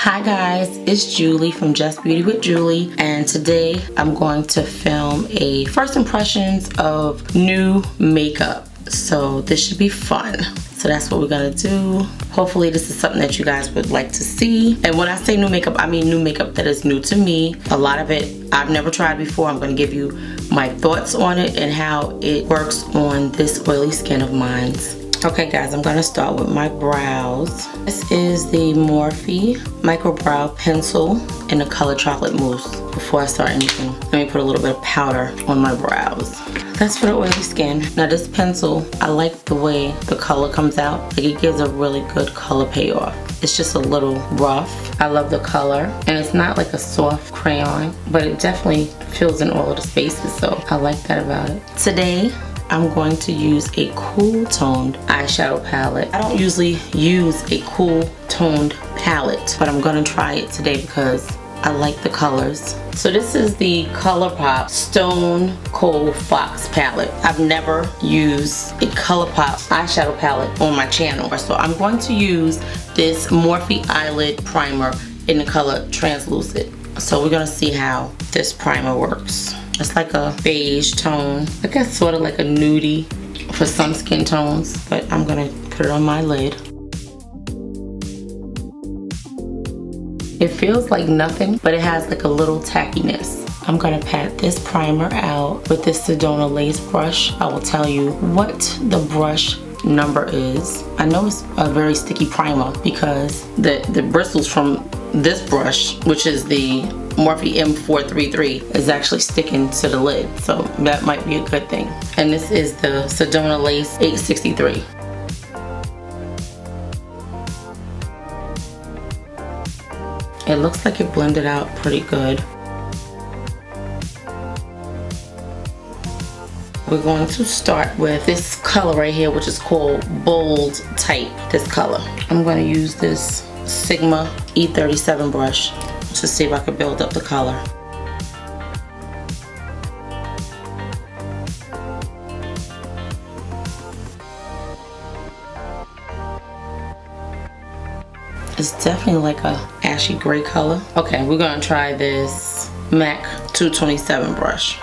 Hi guys, it's Julie from Just Beauty with Julie, and today I'm going to film a first impressions of new makeup. So this should be fun. So that's what we're gonna do. Hopefully this is something that you guys would like to see. And when I say new makeup, I mean new makeup that is new to me. A lot of it I've never tried before. I'm gonna give you my thoughts on it and how it works on this oily skin of mine. Okay guys, I'm gonna start with my brows. This is the Morphe Micro Brow Pencil in the color Chocolate Mousse. Before I start anything, let me put a little bit of powder on my brows. That's for the oily skin. Now this pencil, I like the way the color comes out. Like it gives a really good color payoff. It's just a little rough. I love the color. And it's not like a soft crayon, but it definitely fills in all of the spaces, so I like that about it. Today, I'm going to use a cool toned eyeshadow palette. I don't usually use a cool toned palette, but I'm gonna try it today because I like the colors. So this is the ColourPop Stone Cold Fox palette. I've never used a ColourPop eyeshadow palette on my channel. So I'm going to use this Morphe Eyelid Primer in the color Translucent. So we're gonna see how this primer works. It's like a beige tone. I guess sort of like a nudie for some skin tones, but I'm gonna put it on my lid. It feels like nothing, but it has like a little tackiness. I'm gonna pat this primer out with this Sedona lace brush. I will tell you what the brush number is. I know it's a very sticky primer because the bristles from this brush, which is the Morphe M433, is actually sticking to the lid, so that might be a good thing. And this is the Sedona Lace 863. It looks like it blended out pretty good. We're going to start with this color right here, which is called Bold Type, this color. I'm going to use this Sigma E37 brush to see if I can build up the color. It's definitely like a ashy gray color. Okay, we're gonna try this MAC 227 brush.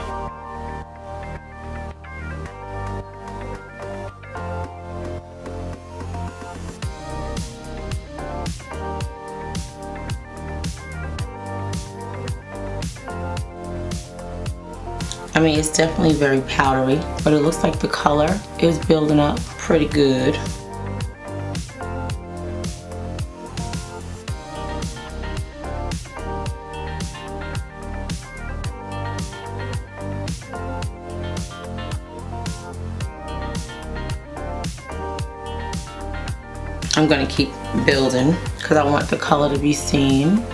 I mean, it's definitely very powdery, but it looks like the color is building up pretty good. I'm gonna keep building because I want the color to be seen.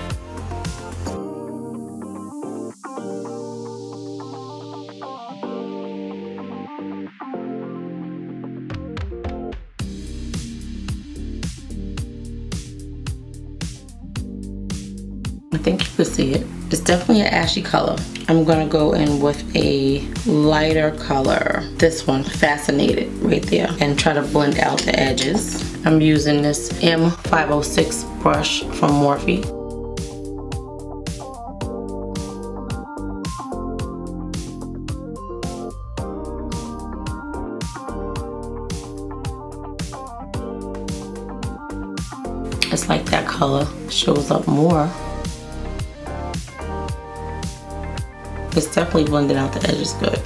I think you can see it. It's definitely an ashy color. I'm gonna go in with a lighter color. This one, Fascinated, right there, and try to blend out the edges. I'm using this M506 brush from Morphe. It's like that color shows up more. It's definitely blending out the edges good.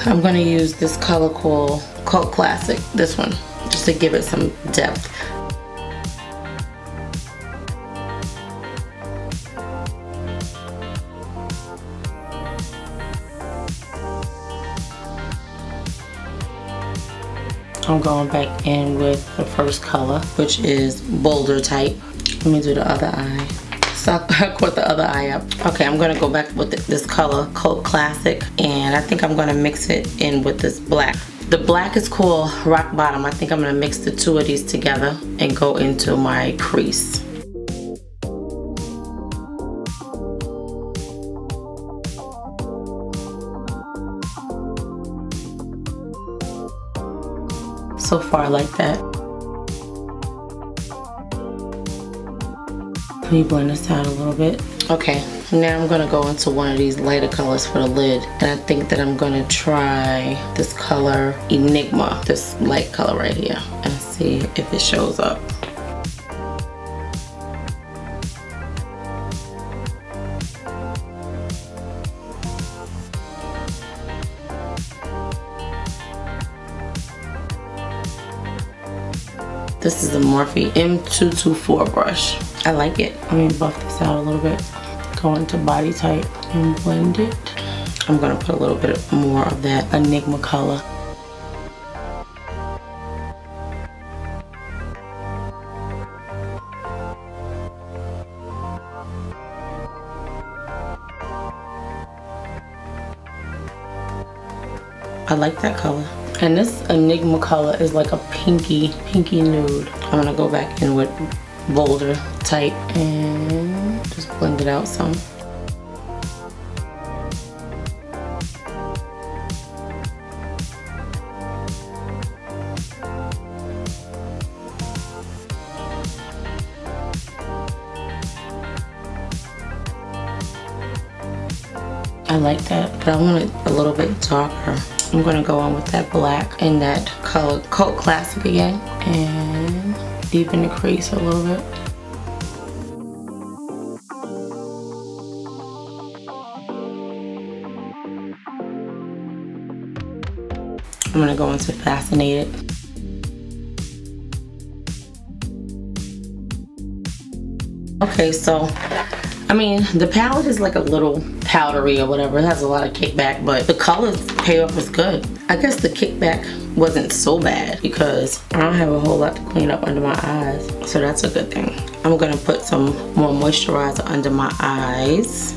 I'm gonna use this color called Cult Classic, this one, just to give it some depth. I'm going back in with the first color, which is Bolder Type. Let me do the other eye. So I caught the other eye up. Okay, I'm gonna go back with this color, Cult Classic, and I think I'm gonna mix it in with this black. The black is called Rock Bottom. I think I'm gonna mix the two of these together and go into my crease. So far I like that. Let me blend this out a little bit. Okay, now I'm gonna go into one of these lighter colors for the lid. And I think that I'm gonna try this color, Enigma, this light color right here, and see if it shows up. This is a Morphe M224 brush. I like it. Let me buff this out a little bit. Go into body type and blend it. I'm gonna put a little bit more of that Enigma color. I like that color. And this Enigma color is like a pinky nude. I'm gonna go back in with bolder type and just blend it out some. I like that, but I want it a little bit darker. I'm gonna go on with that black and that color Cult Classic again and deepen the crease a little bit. I'm gonna go into Fascinated. Okay, so I mean, the palette is like a little powdery or whatever. It has a lot of kickback, but the colors payoff is good. I guess the kickback wasn't so bad because I don't have a whole lot to clean up under my eyes. So that's a good thing. I'm gonna put some more moisturizer under my eyes.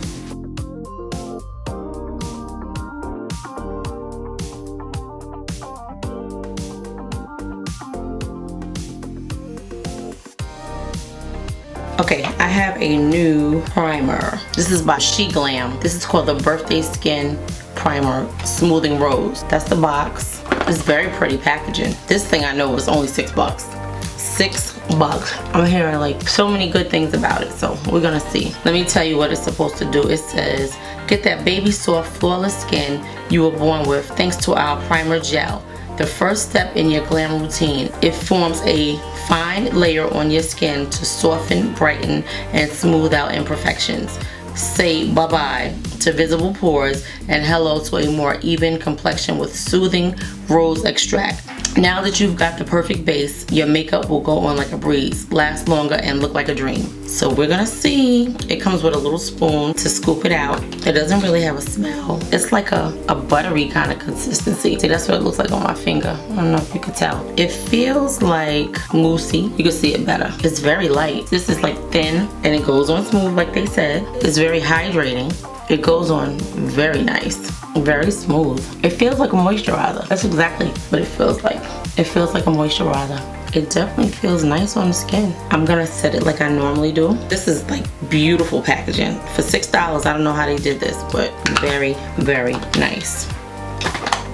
Okay, I have a new primer. This is by SHEGLAM. This is called the Birthday Skin Primer Smoothing Rose. That's the box. It's very pretty packaging. This thing I know was only $6. $6. I'm hearing like so many good things about it, so we're gonna see. Let me tell you what it's supposed to do. It says, get that baby soft, flawless skin you were born with thanks to our primer gel. The first step in your glam routine. It forms a fine layer on your skin to soften, brighten, and smooth out imperfections. Say bye-bye to visible pores and hello to a more even complexion with soothing rose extract. Now that you've got the perfect base, your makeup will go on like a breeze, last longer, and look like a dream. So we're gonna see. It comes with a little spoon to scoop it out. It doesn't really have a smell. It's like a buttery kind of consistency. See, that's what it looks like on my finger. I don't know if you could tell. It feels like moussey. You can see it better. It's very light. This is like thin and it goes on smooth like they said. It's very hydrating. It goes on very nice, very smooth. It feels like a moisturizer. That's exactly what it feels like. It feels like a moisturizer. It definitely feels nice on the skin. I'm gonna set it like I normally do. This is like beautiful packaging. For $6, I don't know how they did this, but very, very nice.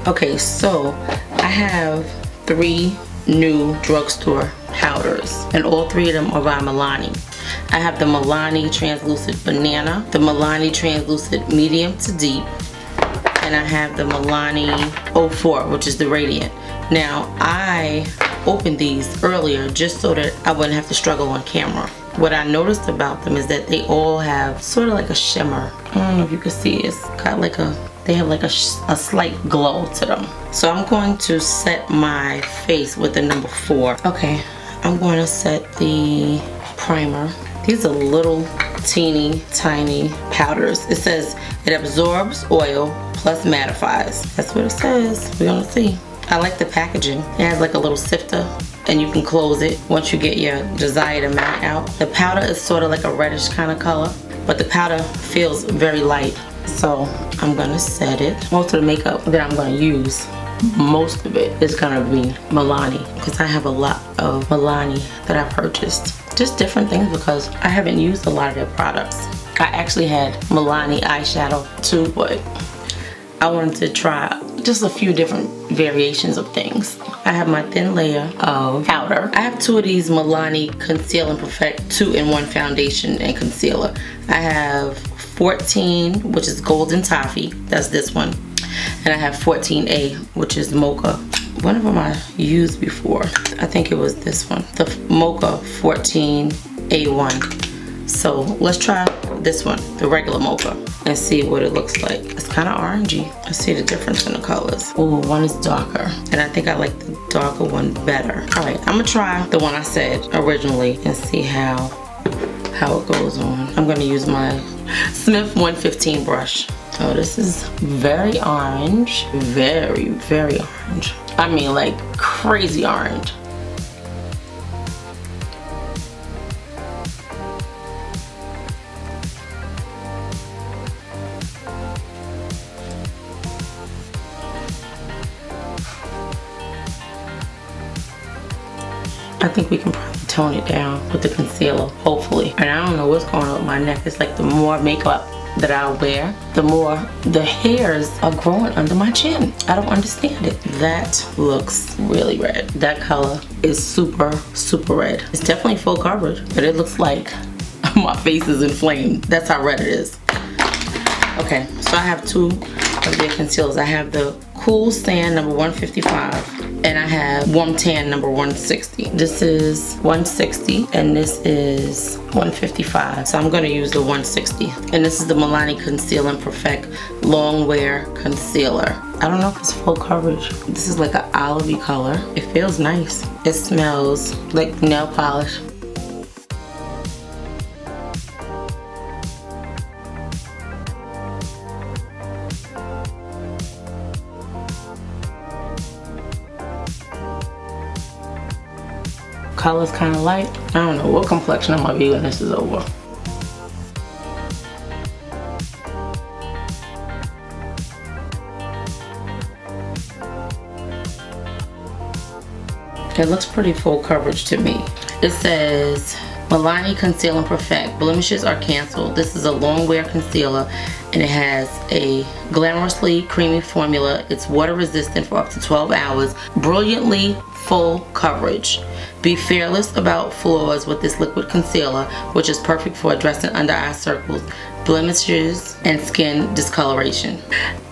Okay, so I have 3 new drugstore powders, and all 3 of them are by Milani. I have the Milani Translucent Banana, the Milani Translucent Medium to Deep, and I have the Milani 04, which is the Radiant. Now, I opened these earlier just so that I wouldn't have to struggle on camera. What I noticed about them is that they all have sort of like a shimmer. I don't know if you can see, it's got like they have like a slight glow to them. So I'm going to set my face with the number 4. Okay, I'm going to set the primer. These are little teeny tiny powders. It says it absorbs oil plus mattifies. That's what it says. We're gonna see. I like the packaging. It has like a little sifter and you can close it once you get your desired amount out. The powder is sort of like a reddish kind of color, but the powder feels very light. So I'm gonna set it. Most of the makeup that I'm gonna use, most of it is gonna be Milani, because I have a lot of Milani that I purchased. Just different things because I haven't used a lot of their products. I actually had Milani eyeshadow too, but I wanted to try just a few different variations of things. I have my thin layer of powder. I have 2 of these Milani Conceal and Perfect 2-in-1 foundation and concealer. I have 14, which is Golden Toffee. That's this one. And I have 14A, which is Mocha. One of them I used before. I think it was this one. The Mocha 14A1. So let's try this one, the regular Mocha, and see what it looks like. It's kind of orangey. I see the difference in the colors. Oh, one is darker, and I think I like the darker one better. All right, I'm gonna try the one I said originally and see how it goes on. I'm gonna use my Smith 115 brush. Oh, this is very orange, very, very orange. I mean, like crazy orange. I think we can probably tone it down with the concealer, hopefully. And I don't know what's going on with my neck. It's like the more makeup that I wear, the more the hairs are growing under my chin. I don't understand it. That looks really red. That color is super, super red. It's definitely full coverage, but it looks like my face is inflamed. That's how red it is. Okay, so I have 2 of their concealers. I have the Cool Sand number 155 and I have Warm Tan number 160. This is 160 and this is 155. So I'm gonna use the 160. And this is the Milani Conceal and Perfect Long Wear Concealer. I don't know if it's full coverage. This is like an olivey color. It feels nice. It smells like nail polish. Color's kind of light. I don't know what complexion I'm gonna be when this is over. It looks pretty full coverage to me. It says Milani Conceal and Perfect. Blemishes are canceled. This is a long wear concealer and it has a glamorously creamy formula. It's water resistant for up to 12 hours. Brilliantly full coverage. Be fearless about flaws with this liquid concealer, which is perfect for addressing under eye circles, blemishes, and skin discoloration.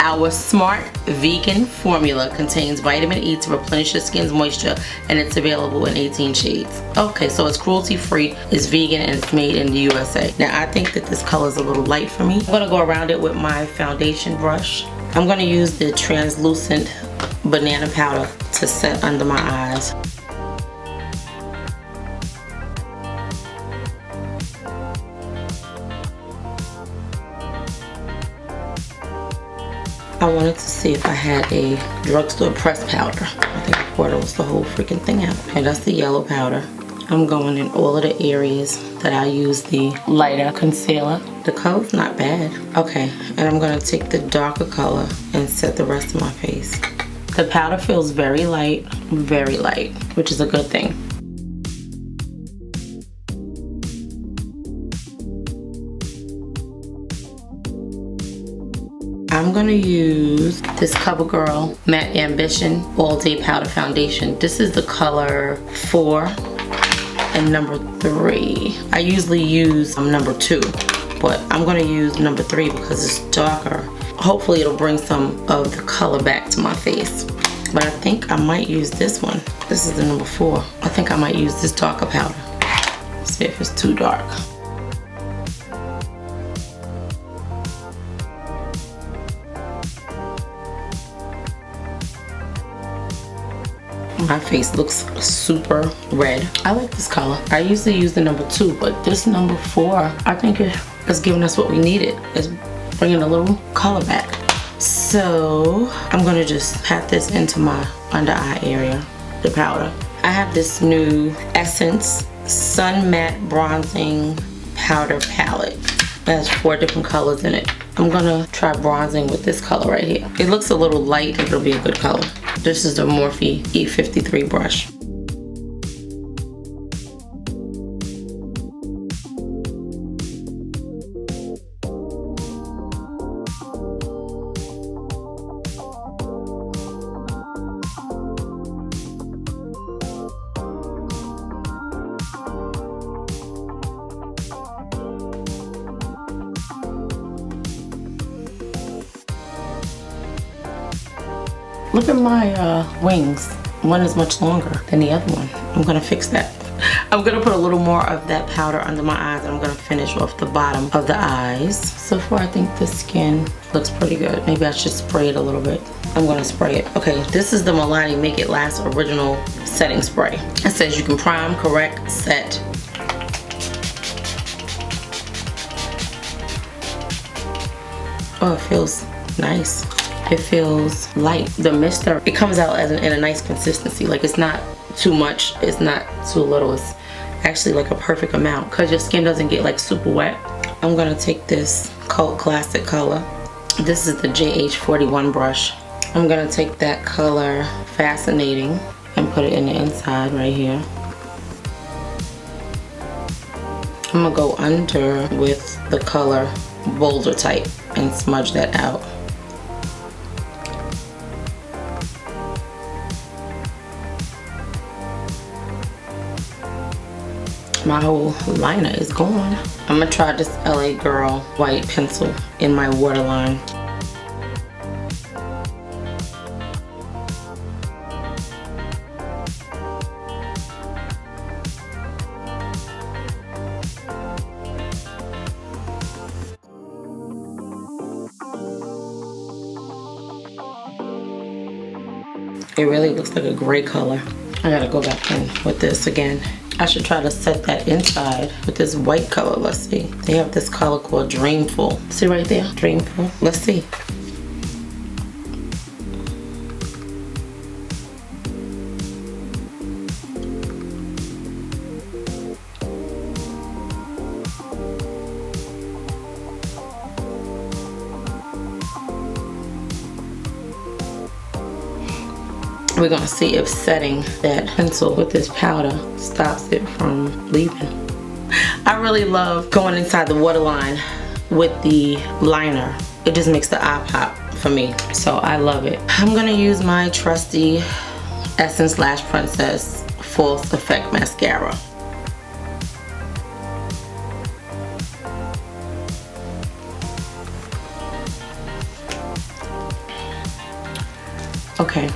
Our smart vegan formula contains vitamin E to replenish your skin's moisture, and it's available in 18 shades. Okay, so it's cruelty free, it's vegan, and it's made in the USA. Now I think that this color is a little light for me. I'm gonna go around it with my foundation brush. I'm gonna use the translucent banana powder to set under my eyes. I wanted to see if I had a drugstore pressed powder. I think I poured almost the whole freaking thing out. And that's the yellow powder. I'm going in all of the areas that I use the lighter concealer. The color's not bad. Okay, and I'm gonna take the darker color and set the rest of my face. The powder feels very light, which is a good thing. I'm gonna use this CoverGirl Matte Ambition All Day Powder Foundation. This is the color 4 and number 3. I usually use number 2, but I'm gonna use number 3 because it's darker. Hopefully it'll bring some of the color back to my face. But I think I might use this one. This is the number 4. I think I might use this darker powder. See if it's too dark. My face looks super red. I like this color. I usually use the number 2, but this number 4, I think it's giving us what we needed. It's bringing a little color back. So I'm gonna just pat this into my under eye area, the powder. I have this new Essence Sun Matte Bronzing Powder Palette. It has 4 different colors in it. I'm gonna try bronzing with this color right here. It looks a little light, but it'll be a good color. This is the Morphe E53 brush. Look at my wings. One is much longer than the other one. I'm gonna fix that. I'm gonna put a little more of that powder under my eyes, and I'm gonna finish off the bottom of the eyes. So far I think the skin looks pretty good. Maybe I should spray it a little bit. I'm gonna spray it. Okay, this is the Milani Make It Last Original Setting Spray. It says you can prime, correct, set. Oh, it feels nice. It feels light. The mister, it comes out as in a nice consistency. Like it's not too much, it's not too little. It's actually like a perfect amount because your skin doesn't get like super wet. I'm gonna take this Cult Classic color. This is the JH41 brush. I'm gonna take that color Fascinating and put it in the inside right here. I'm gonna go under with the color Boulder Type and smudge that out. My whole liner is gone. I'm gonna try this LA Girl white pencil in my waterline. It really looks like a gray color. I gotta go back in with this again. I should try to set that inside with this white color. Let's see. They have this color called Dreamful. See right there? Dreamful. Let's see. We're gonna see if setting that pencil with this powder stops it from leaving. I really love going inside the waterline with the liner. It just makes the eye pop for me, so I love it. I'm gonna use my trusty Essence Lash Princess False Effect Mascara. Okay.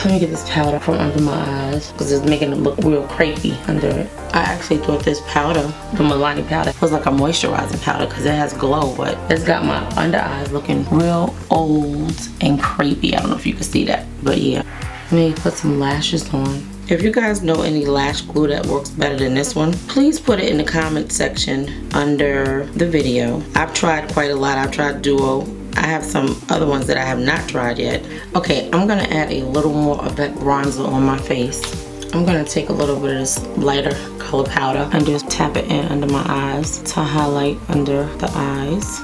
Let me get this powder from under my eyes because it's making it look real crepey under it. I actually thought this powder, the Milani powder, was like a moisturizing powder because it has glow, but it's got my under eyes looking real old and crepey. I don't know if you can see that, but yeah. Let me put some lashes on. If you guys know any lash glue that works better than this one, please put it in the comment section under the video. I've tried quite a lot. I've tried Duo. I have some other ones that I have not tried yet. Okay, I'm gonna add a little more of that bronzer on my face. I'm gonna take a little bit of this lighter color powder and just tap it in under my eyes to highlight under the eyes.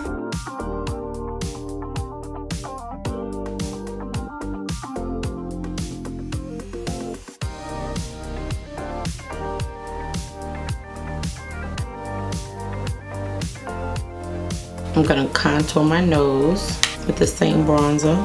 I'm gonna contour my nose with the same bronzer.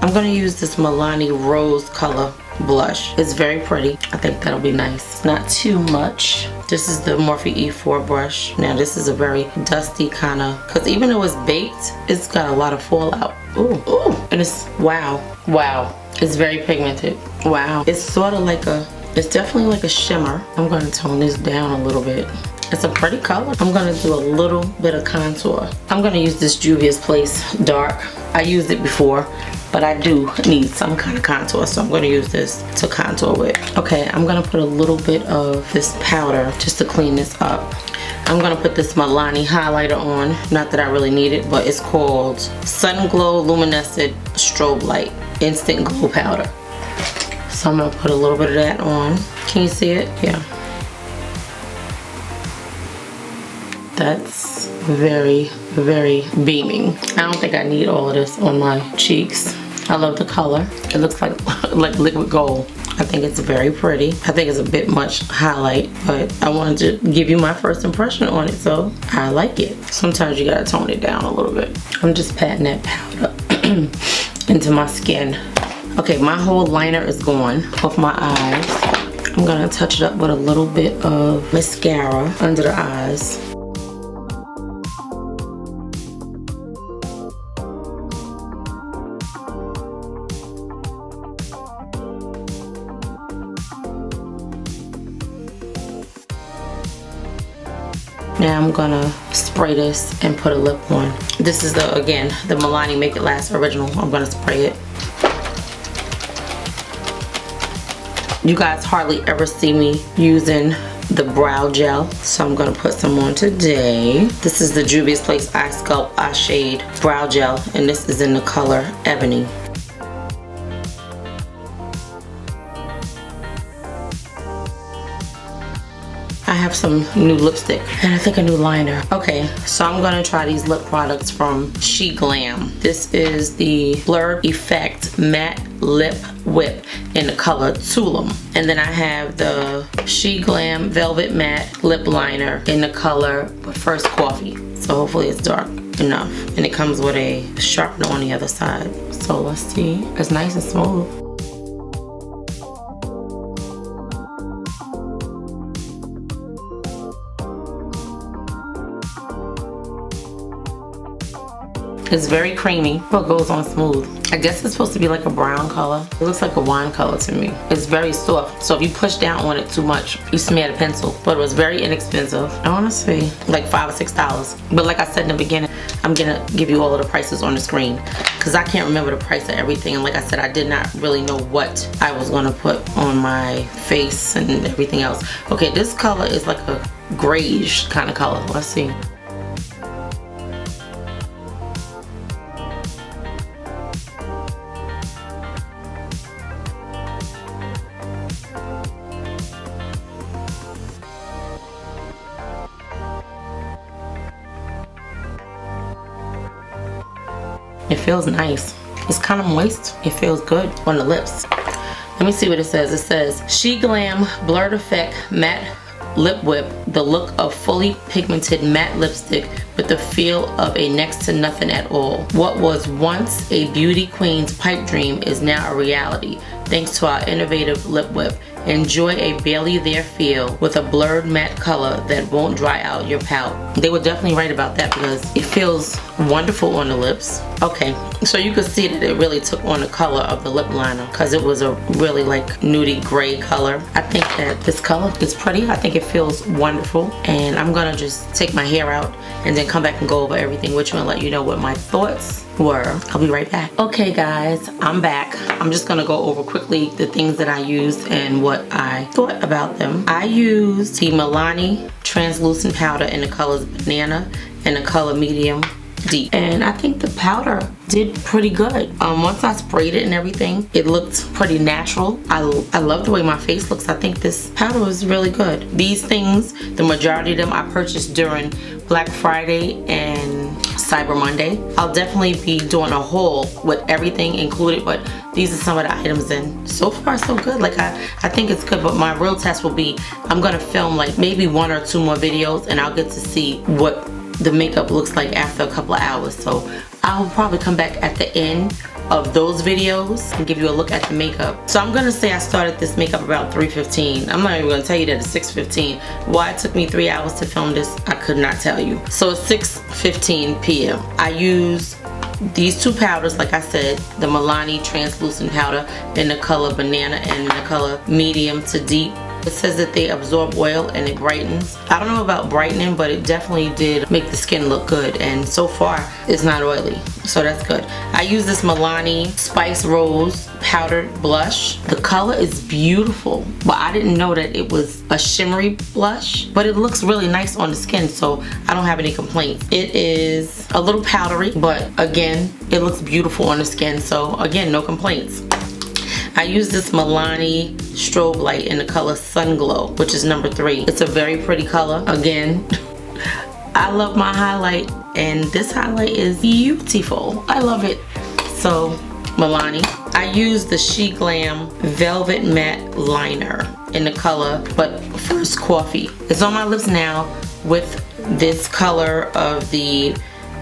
I'm gonna use this Milani Rose color blush. It's very pretty. I think that'll be nice. Not too much. This is the Morphe E4 brush. Now this is a very dusty kind of, because even though it's baked, it's got a lot of fallout. Ooh, ooh. And it's, wow, wow. It's very pigmented. Wow. It's sort of like a, it's definitely like a shimmer. I'm gonna tone this down a little bit. It's a pretty color. I'm gonna do a little bit of contour. I'm gonna use this Juvia's Place Dark. I used it before, but I do need some kind of contour, so I'm gonna use this to contour with. Okay, I'm gonna put a little bit of this powder just to clean this up. I'm gonna put this Milani highlighter on. Not that I really need it, but it's called Sun Glow Luminescent Strobe Light Instant Glow Powder. So I'm gonna put a little bit of that on. Can you see it? Yeah. That's very, very beaming. I don't think I need all of this on my cheeks. I love the color. It looks like liquid gold. I think it's very pretty. I think it's a bit much highlight, but I wanted to give you my first impression on it, so I like it. Sometimes you gotta tone it down a little bit. I'm just patting that powder into my skin. Okay, my whole liner is gone off my eyes. I'm gonna touch it up with a little bit of mascara under the eyes. Now I'm gonna spray this and put a lip on. This is again, the Milani Make It Last Original. I'm gonna spray it. You guys hardly ever see me using the brow gel, so I'm gonna put some on today. This is the Juvia's Place Eye Sculpt Eye Shade Brow Gel, and this is in the color Ebony. I have some new lipstick and I think a new liner. Okay, so I'm gonna try these lip products from SHEGLAM. This is the Blurred Effect Matte Lip Whip in the color Tulum. And then I have the SHEGLAM Velvet Matte Lip Liner in the color First Coffee. So hopefully it's dark enough. And it comes with a sharpener on the other side. So let's see. It's nice and smooth. It's very creamy, but goes on smooth. I guess it's supposed to be like a brown color. It looks like a wine color to me. It's very soft, so if you push down on it too much, you smear the pencil. But it was very inexpensive. I wanna say like $5 or $6. But like I said in the beginning, I'm gonna give you all of the prices on the screen because I can't remember the price of everything. And like I said, I did not really know what I was gonna put on my face and everything else. Okay, this color is like a grayish kind of color. Let's see. It feels nice. It's kind of moist. It feels good on the lips. Let me see what it says. It says, SHEGLAM Blurred Effect Matte Lip Whip, the look of fully pigmented matte lipstick with the feel of a next to nothing at all. What was once a beauty queen's pipe dream is now a reality, thanks to our innovative lip whip. Enjoy a barely there feel with a blurred matte color that won't dry out your pout. They were definitely right about that because it feels wonderful on the lips. Okay, so you can see that it really took on the color of the lip liner because it was a really like nudie gray color. I think that this color is pretty. I think it feels wonderful, and I'm gonna just take my hair out and then come back and go over everything with you and let you know what my thoughts were. I'll be right back. Okay guys, I'm back. I'm just gonna go over quickly the things that I used and what I thought about them. I used the Milani translucent powder in the colors Banana and the color Medium Deep, and I think the powder did pretty good. Once I sprayed it and everything, it looked pretty natural. I love the way my face looks. I think this powder was really good. These things, the majority of them I purchased during Black Friday and Cyber Monday. I'll definitely be doing a haul with everything included, but these are some of the items, and so far so good. Like I think it's good, but my real test will be, I'm gonna film like maybe 1 or 2 more videos and I'll get to see what the makeup looks like after a couple of hours. So I'll probably come back at the end of those videos and give you a look at the makeup. So I'm gonna say I started this makeup about 3:15. I'm not even gonna tell you that it's 6:15. Why it took me 3 hours to film this, I could not tell you. So it's 6:15 p.m. I use these 2 powders, like I said, the Milani translucent powder in the color Banana and in the color Medium to Deep. It says that they absorb oil and it brightens. I don't know about brightening, but it definitely did make the skin look good, and so far it's not oily, so that's good. I use this Milani Spice Rose powdered blush. The color is beautiful, but I didn't know that it was a shimmery blush, but it looks really nice on the skin, so I don't have any complaints. It is a little powdery, but again, it looks beautiful on the skin, so again, no complaints. I use this Milani strobe light in the color Sun Glow, which is number 3. It's a very pretty color. Again, I love my highlight, and this highlight is beautiful. I love it. So Milani. I I used the SHEGLAM Velvet Matte Liner in the color But First Coffee. It's on my lips now with this color of the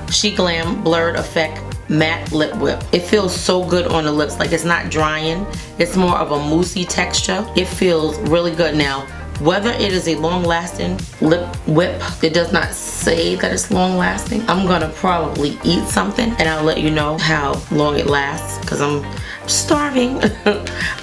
SHEGLAM Blurred Effect Matte Lip Whip. It feels so good on the lips, like it's not drying. It's more of a moussey texture. It feels really good. Now, whether it is a long-lasting lip whip, it does not say that it's long-lasting. I'm gonna probably eat something and I'll let you know how long it lasts because I'm starving.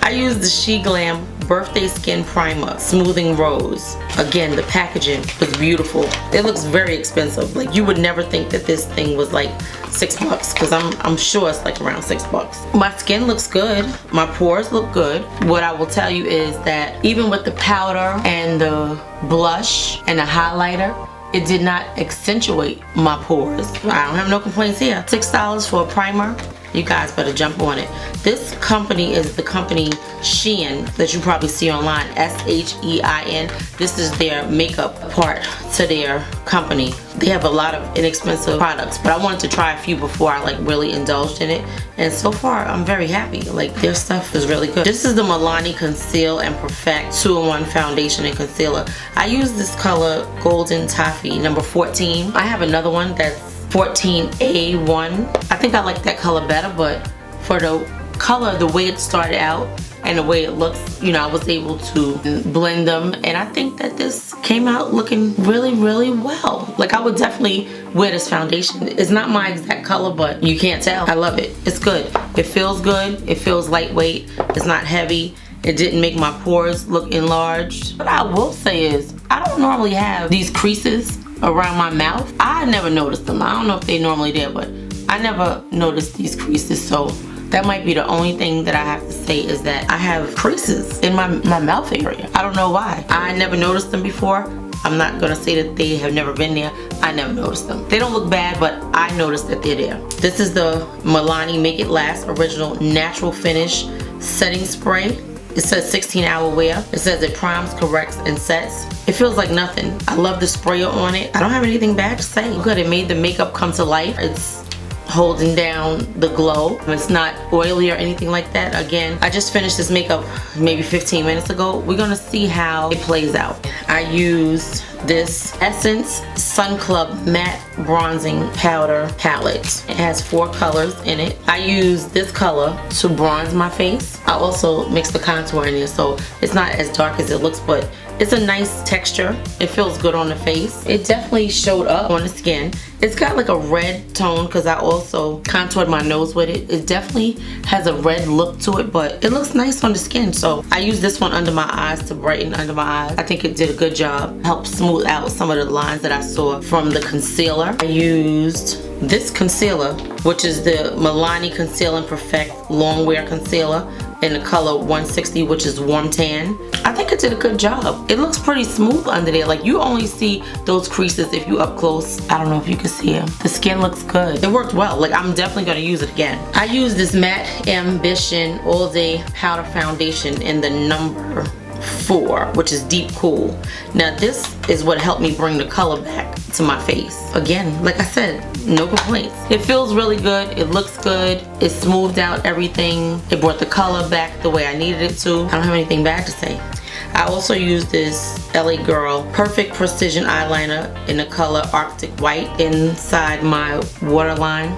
I used the SHEGLAM Birthday Skin Primer Smoothing Rose. Again, the packaging was beautiful. It looks very expensive. Like, you would never think that this thing was like $6 because I'm sure it's like around $6. My skin looks good. My pores look good. What I will tell you is that even with the powder and the blush and the highlighter, it did not accentuate my pores. I don't have no complaints here. $6 for a primer. You guys better jump on it. This company is the company Shein that you probably see online, S-H-E-I-N. This is their makeup part to their company. They have a lot of inexpensive products, but I wanted to try a few before I like really indulged in it. And so far, I'm very happy. Like, their stuff is really good. This is the Milani Conceal and Perfect 2-in-1 Foundation and Concealer. I use this color Golden Toffee, number 14. I have another one that's 14A1. I think I like that color better, but for the color, the way it started out and the way it looks, you know, I was able to blend them, and I think that this came out looking really, really well. Like, I would definitely wear this foundation. It's not my exact color, but you can't tell. I love it. It's good. It feels good. It feels lightweight. It's not heavy. It didn't make my pores look enlarged. What I will say is, I don't normally have these creases around my mouth. I never noticed them. I don't know if they normally did, but I never noticed these creases, so that might be the only thing that I have to say is that I have creases in my mouth area. I don't know why. I never noticed them before. I'm not gonna say that they have never been there. I never noticed them. They don't look bad, but I noticed that they're there. This is the Milani Make It Last Original Natural Finish Setting Spray. It says 16-hour wear. It says it primes, corrects, and sets. It feels like nothing. I love the sprayer on it. I don't have anything bad to say. Good, it made the makeup come to life. It's holding down the glow. It's not oily or anything like that. Again, I just finished this makeup maybe 15 minutes ago. We're gonna see how it plays out. I used this Essence Sun Club Matte Bronzing Powder Palette. It has 4 colors in it. I use this color to bronze my face. I also mix the contour in there, so it's not as dark as it looks, but it's a nice texture. It feels good on the face. It definitely showed up on the skin. It's got like a red tone because I also contoured my nose with it. It definitely has a red look to it, but it looks nice on the skin. So I used this one under my eyes to brighten under my eyes. I think it did a good job. Helped smooth out some of the lines that I saw from the concealer. I used this concealer, which is the Milani Conceal and Perfect Long Wear Concealer in the color 160, which is warm tan. I think it did a good job. It looks pretty smooth under there. Like, you only see those creases if you up close. I don't know if you can see them. The skin looks good. It worked well. Like, I'm definitely gonna use it again. I used this Matte Ambition All Day Powder Foundation in the number 4, which is Deep Cool. Now, this is what helped me bring the color back to my face. Again, like I said, no complaints. It feels really good. It looks good. It smoothed out everything. It brought the color back the way I needed it to. I don't have anything bad to say. I also used this LA Girl Perfect Precision Eyeliner in the color Arctic White inside my waterline.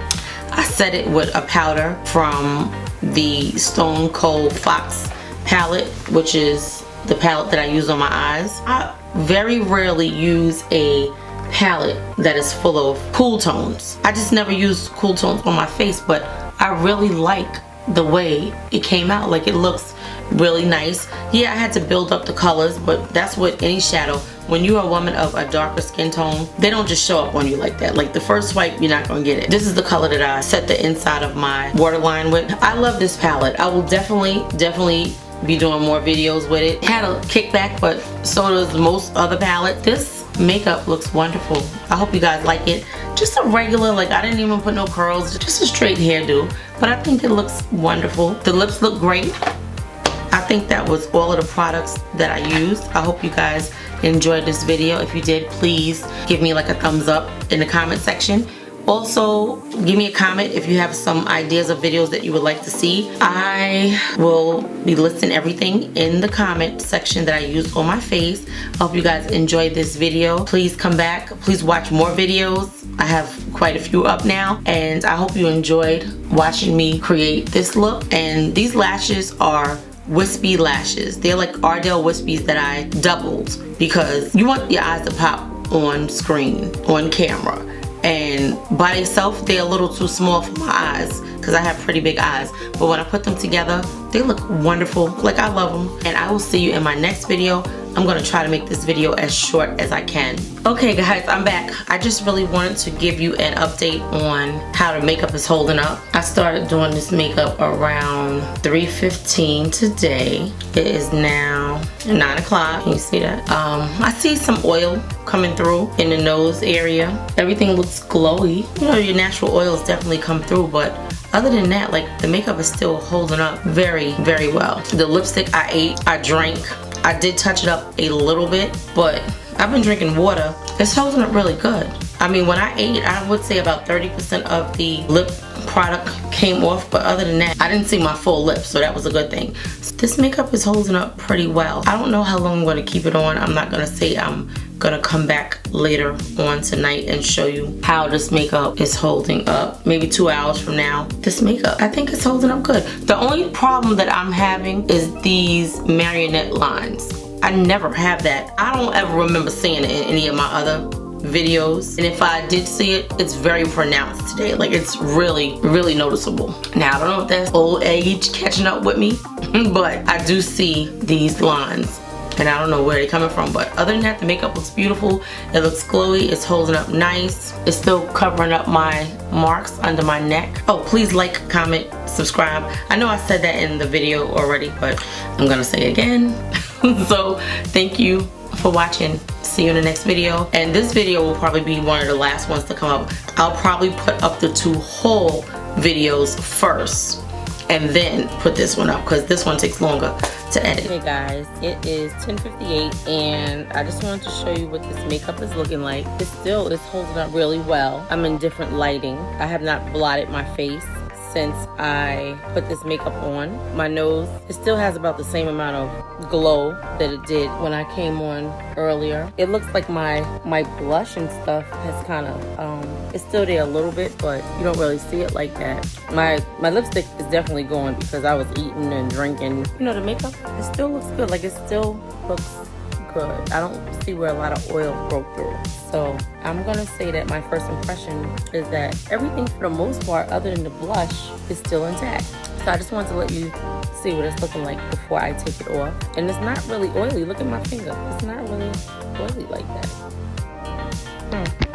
I set it with a powder from the Stone Cold Fox palette, which is the palette that I use on my eyes. I very rarely use a palette that is full of cool tones. I just never use cool tones on my face, but I really like the way it came out. Like, it looks really nice. Yeah, I had to build up the colors, but that's what any shadow, when you're a woman of a darker skin tone, they don't just show up on you like that. Like, the first swipe, you're not gonna get it. This is the color that I set the inside of my waterline with. I love this palette. I will definitely be doing more videos with it. It had a kickback, but so does most other palettes. This makeup looks wonderful. I hope you guys like it. Just a regular, like, I didn't even put no curls, just a straight hairdo, but I think it looks wonderful. The lips look great. I think that was all of the products that I used. I hope you guys enjoyed this video. If you did, please give me like a thumbs up in the comment section. Also, give me a comment if you have some ideas of videos that you would like to see. I will be listing everything in the comment section that I use on my face. I hope you guys enjoyed this video. Please come back. Please watch more videos. I have quite a few up now, and I hope you enjoyed watching me create this look. And these lashes are wispy lashes. They're like Ardell wispies that I doubled because you want your eyes to pop on screen, on camera. And by themselves, they're a little too small for my eyes because I have pretty big eyes. But when I put them together, they look wonderful. Like, I love them. And I will see you in my next video. I'm gonna try to make this video as short as I can. Okay guys, I'm back. I just really wanted to give you an update on how the makeup is holding up. I started doing this makeup around 3:15 today. It is now 9 o'clock. Can you see that? I see some oil coming through in the nose area. Everything looks glowy. You know, your natural oils definitely come through, but other than that, like, the makeup is still holding up very, very well. The lipstick I ate, I drank. I did touch it up a little bit, but I've been drinking water. It's holding up really good. I mean, when I ate, I would say about 30% of the lip product came off, but other than that, I didn't see my full lips, so that was a good thing. This makeup is holding up pretty well. I don't know how long I'm gonna keep it on. I'm not gonna say. I'm gonna come back later on tonight and show you how this makeup is holding up. Maybe 2 hours from now. This makeup, I think it's holding up good. The only problem that I'm having is these marionette lines. I never have that. I don't ever remember seeing it in any of my other videos, and if I did see it, it's very pronounced today. Like, it's really, really noticeable. Now, I don't know if that's old age catching up with me, but I do see these lines. And I don't know where they're coming from, but other than that, the makeup looks beautiful. It looks glowy. It's holding up nice. It's still covering up my marks under my neck. Oh, please like, comment, subscribe. I know I said that in the video already, but I'm gonna say it again. So thank you for watching. See you in the next video. And this video will probably be one of the last ones to come up. I'll probably put up the 2 whole videos first and then put this one up because this one takes longer to edit. Hey guys, it is 10:58 and I just wanted to show you what this makeup is looking like. It still is holding up really well. I'm in different lighting. I have not blotted my face since I put this makeup on. My nose, it still has about the same amount of glow that it did when I came on earlier. It looks like my blush and stuff has kind of, it's still there a little bit, but you don't really see it like that. My lipstick is definitely going because I was eating and drinking. You know, the makeup, it still looks good. Like, it still looks good. I don't see where a lot of oil broke through. So I'm gonna say that my first impression is that everything for the most part, other than the blush, is still intact. So I just wanted to let you see what it's looking like before I take it off. And it's not really oily. Look at my finger. It's not really oily like that.